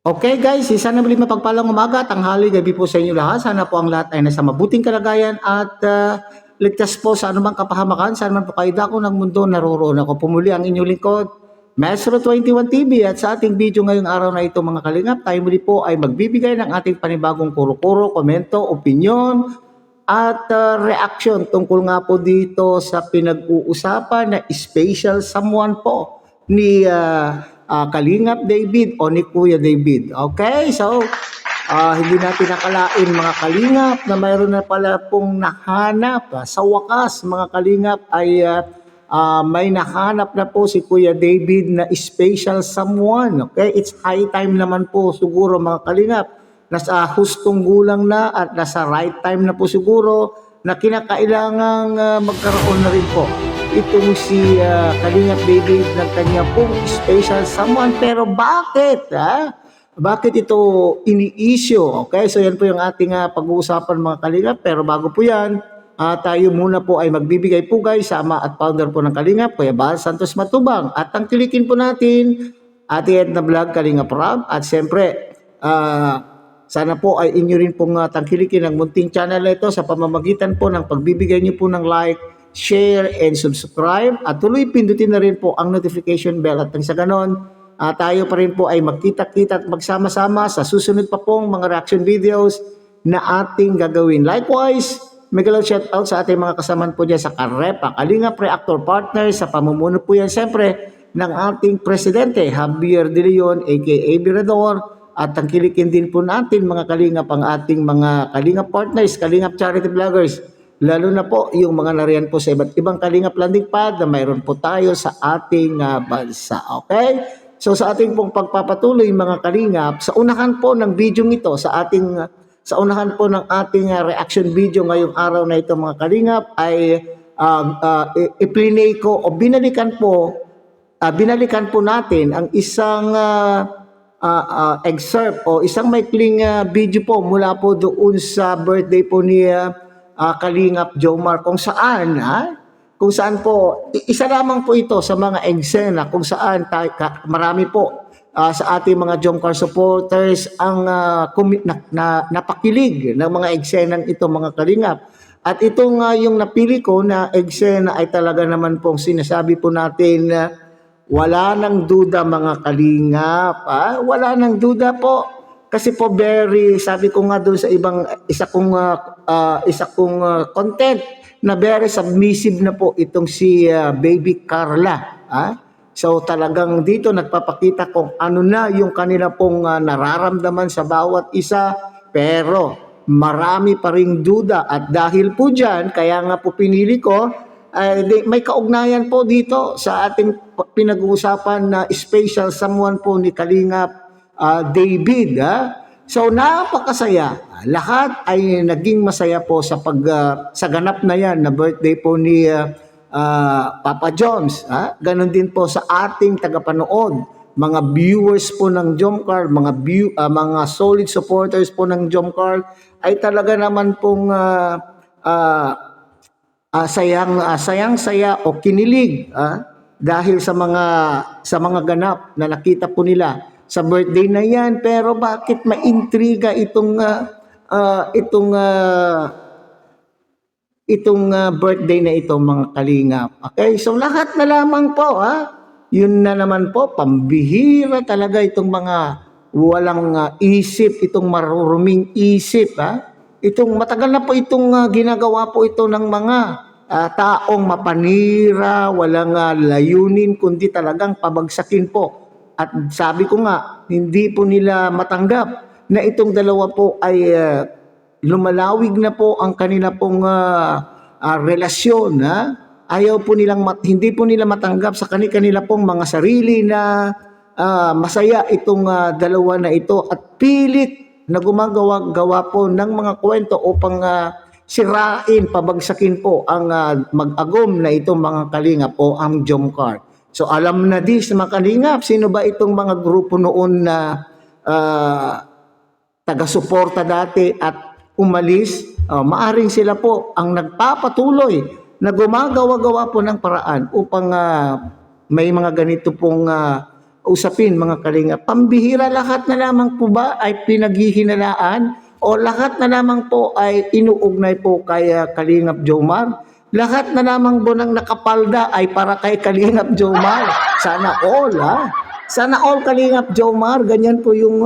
Okay guys, isa na muli mapagpalang umaga, tanghali, gabi po sa inyo lahat. Sana po ang lahat ay nasa mabuting kalagayan at ligtas po sa anumang kapahamakan. Saan man po kayo dako ng mundo, naroroon ako. Pumuli ang inyong lingkod, Maestro 21 TV, at sa ating video ngayong araw na ito mga kalingap, tayo muli po ay magbibigay ng ating panibagong kuro-kuro, komento, opinion at reaction tungkol nga po dito sa pinag-uusapan na special someone po ni Kalingap David o ni Kuya David. Okay, so hindi natin nakalain mga kalingap na mayroon na pala pong nahanap. Sa wakas mga kalingap ay may nahanap na po si Kuya David na special someone. Okay, it's high time naman po siguro mga kalingap. Nasa hustong gulang na at nasa right time na po siguro na kinakailangang magkaroon na rin po itong si Kalingap David ng kanya pong special someone. Pero bakit? Bakit ito ini-issue? Okay, so yan po yung ating pag-uusapan mga Kalingap. Pero bago po yan, tayo muna po ay magbibigay po guys sa ama at founder po ng Kalingap, Kuya Bal Santos Matubang. At tangkilikin po natin Ate Edna Vlog, Kalingap Rob. At siyempre, sana po ay inyo rin pong tangkilikin ang munting channel na ito sa pamamagitan po ng pagbibigay niyo po ng like, share, and subscribe. At tuloy pindutin na rin po ang notification bell at sa ganon, tayo pa rin po ay magkita-kita at magsama-sama sa susunod pa pong mga reaction videos na ating gagawin. Likewise, megalaw shout out sa ating mga kasamaan po dyan sa Karepa, Kalingap Reactor Partners, sa pamumuno po yan siyempre ng ating Presidente Javier De Leon aka Virador. At tangkilikin din po natin mga kalingap ang ating mga kalingap partners, kalingap charity vloggers, lalo na po yung mga nariyan po sa iba't ibang kalingap landing pad na mayroon po tayo sa ating bansa. Okay? So sa ating pong pagpapatuloy mga kalingap, sa unahan po ng video ito, sa unahan po ng ating reaction video ngayong araw na ito mga kalingap ay i-play ko o binalikan po natin ang isang excerpt o isang maikling video po mula po doon sa birthday po ni Kalingap Jomar kung saan po isa lamang po ito sa mga eksena kung saan marami po sa ating mga Jomcar supporters ang napakilig ng mga eksenang ito mga Kalingap. At itong yung napili ko na eksena ay talaga naman pong sinasabi po natin wala nang duda mga kalingap. Wala nang duda po. Kasi po sabi ko nga doon sa isa kong content na very submissive na po itong si Baby Carla. So talagang dito nagpapakita kung ano na yung kanila pong nararamdaman sa bawat isa. Pero marami pa ring duda at dahil po dyan, kaya nga po pinili ko, may kaugnayan po dito sa ating pinag-uusapan na special someone po ni Kalingap David. So napakasaya. Lahat ay naging masaya po sa ganap na yan na birthday po ni Papa Joms. Ganon din po sa ating tagapanood, mga viewers po ng Jomcar, mga solid supporters po ng Jomcar ay talaga naman pong sayang-saya o kinilig dahil sa mga ganap na nakita po nila sa birthday na yan. Pero bakit maintriga itong birthday na ito mga kalingap? Okay, so lahat na lamang po yun na naman po, pambihira talaga itong mga walang isip, itong maruruming isip Itong matagal na po itong ginagawa po ito ng mga taong mapanira, walang layunin kundi talagang pabagsakin po. At sabi ko nga, hindi po nila matanggap na itong dalawa po ay lumalawig na po ang kanila pong relasyon. Ayaw po hindi po nila matanggap sa kanila pong mga sarili na masaya itong dalawa na ito at pilit na gumagawa po ng mga kwento upang sirain, pabagsakin po ang mag-agom na itong mga kalingap o ang Jomcar. So alam na sa mga kalingap, sino ba itong mga grupo noon na taga-suporta dati at umalis? Maaring sila po ang nagpapatuloy na gumagawa-gawa po ng paraan upang may mga ganito pong usapin mga Kalingap. Pambihira, lahat na lamang po ba ay pinaghihinalaan o lahat na lamang po ay inuugnay po kay Kalingap Jomar? Lahat na lamang po ng nakapalda ay para kay Kalingap Jomar. Sana all, ha? Sana all, Kalingap Jomar. Ganyan po yung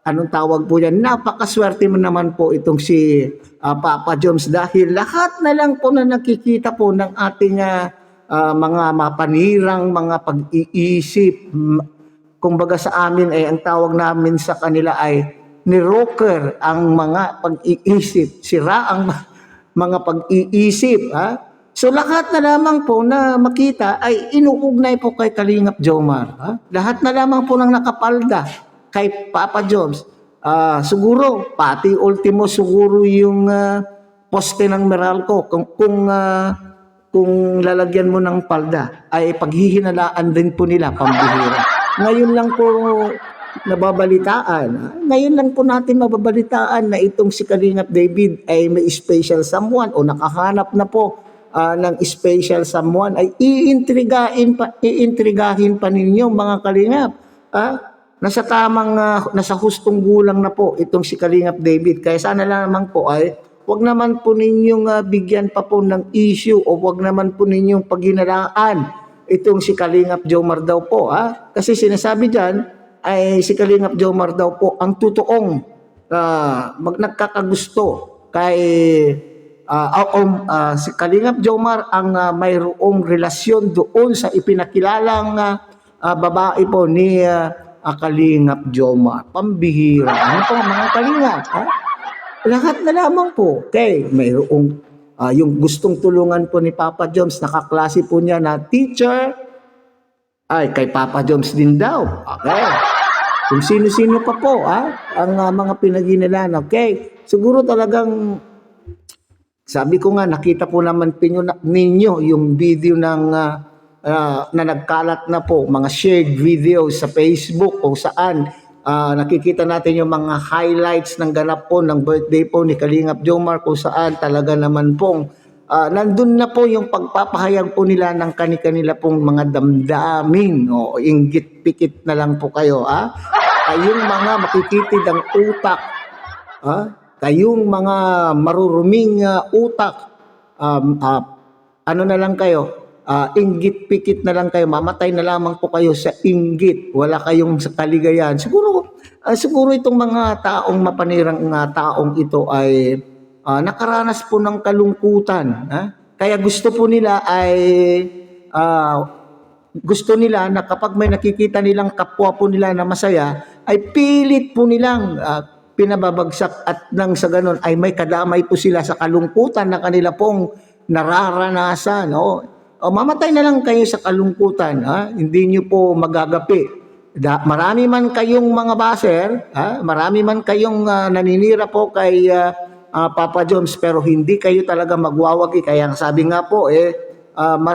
anong tawag po yan? Napakaswerte mo naman po itong si Papa Joms dahil lahat na lang po na nakikita po ng ating mga mapanirang mga pag-iisip. Kumbaga sa amin ay ang tawag namin sa kanila ay ni-rocker ang mga pag-iisip. Sira ang mga pag-iisip. Ha? So lahat na lamang po na makita ay inuugnay po kay Kalingap Jomar. Ha? Lahat na lamang po ng nakapalda kay Papa Joms. Siguro, pati ultimo siguro yung poste ng Meralco. Kung lalagyan mo ng palda, ay paghihinalaan din po nila, pambihira. Ngayon lang po nababalitaan. Ngayon lang po natin mababalitaan na itong si Kalingap David ay may special someone o nakahanap na po ng special someone ay iintrigahin pa ninyo mga Kalingap. Nasa hustong gulang na po itong si Kalingap David. Kaya sana lamang po ay wag naman po ninyong bigyan pa po ng issue o wag naman po ninyong paghinalaan itong si Kalingap Jomar daw po. Kasi sinasabi dyan ay si Kalingap Jomar daw po ang totoong nagkakagusto kay si Kalingap Jomar ang mayroong relasyon doon sa ipinakilalang babae po ni Kalingap Jomar. Pambihira. Ano po mga Kalingap? Lahat na lamang po. Okay, mayroong yung gustong tulungan po ni Papa Joms, nakaklase po niya na teacher, ay kay Papa Joms din daw. Okay. Kung sino-sino pa po ang mga pinaghinalaan. Okay. Siguro talagang sabi ko nga, nakita po naman ninyo yung video ng na nagkalat na po, mga shared videos sa Facebook o saan nakikita natin yung mga highlights ng ganap po ng birthday po ni Kalingap Jomar kung saan talaga naman pong nandun na po yung pagpapahayag po nila ng kani-kanila pong mga damdamin o inggit-pikit na lang po kayo. Kayong mga makikitid ang utak, kayong mga maruruming utak, ano na lang kayo, inggit-pikit na lang kayo, mamatay na lamang po kayo sa inggit, wala kayong sa kaligayahan. Siguro itong mga taong mapanirang taong ito ay nakaranas po ng kalungkutan. Kaya gusto po nila ay gusto nila na kapag may nakikita nilang kapwa po nila na masaya, ay pilit po nilang pinababagsak at nang sa ganun ay may kadamay po sila sa kalungkutan na kanila pong nararanasan. Mamatay na lang kayo sa kalungkutan. Hindi nyo po magagapi. Marami man kayong mga baser, marami man kayong naninira po kay Papa Joms, pero hindi kayo talaga magwawagi. Kaya sabi nga po,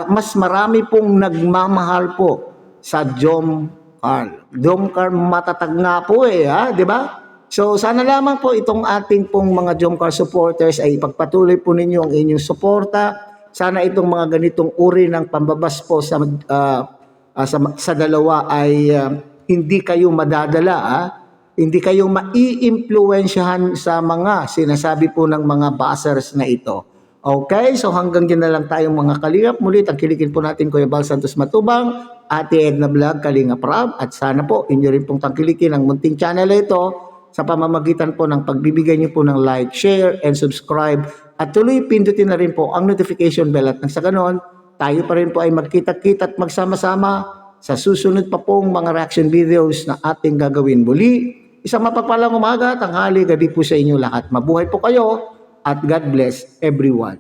mas marami pong nagmamahal po sa Jomcar. Jomcar matatag nga po di ba? So sana lamang po itong ating pong mga Jomcar supporters ay ipagpatuloy po ninyo ang inyong suporta. Sana itong mga ganitong uri ng pambabas po sa dalawa ay hindi kayo madadala. Hindi kayo mai-impluwensyahan sa mga sinasabi po ng mga buzzers na ito. Okay, so hanggang dyan na lang tayong mga Kalingap. Muli, tangkilikin po natin Kuya Bal Santos Matubang, Ate Edna Vlog, Kalingap Rab, at sana po inyo rin pong tangkilikin ang munting channel na ito sa pamamagitan po ng pagbibigay niyo po ng like, share, and subscribe. At tuloy pindutin na rin po ang notification bell at nang sa ganon, tayo pa rin po ay magkita-kita at magsama-sama sa susunod pa pong mga reaction videos na ating gagawin. Muli, isang mapagpalang umaga, tanghali, gabi po sa inyo lahat. Mabuhay po kayo at God bless everyone.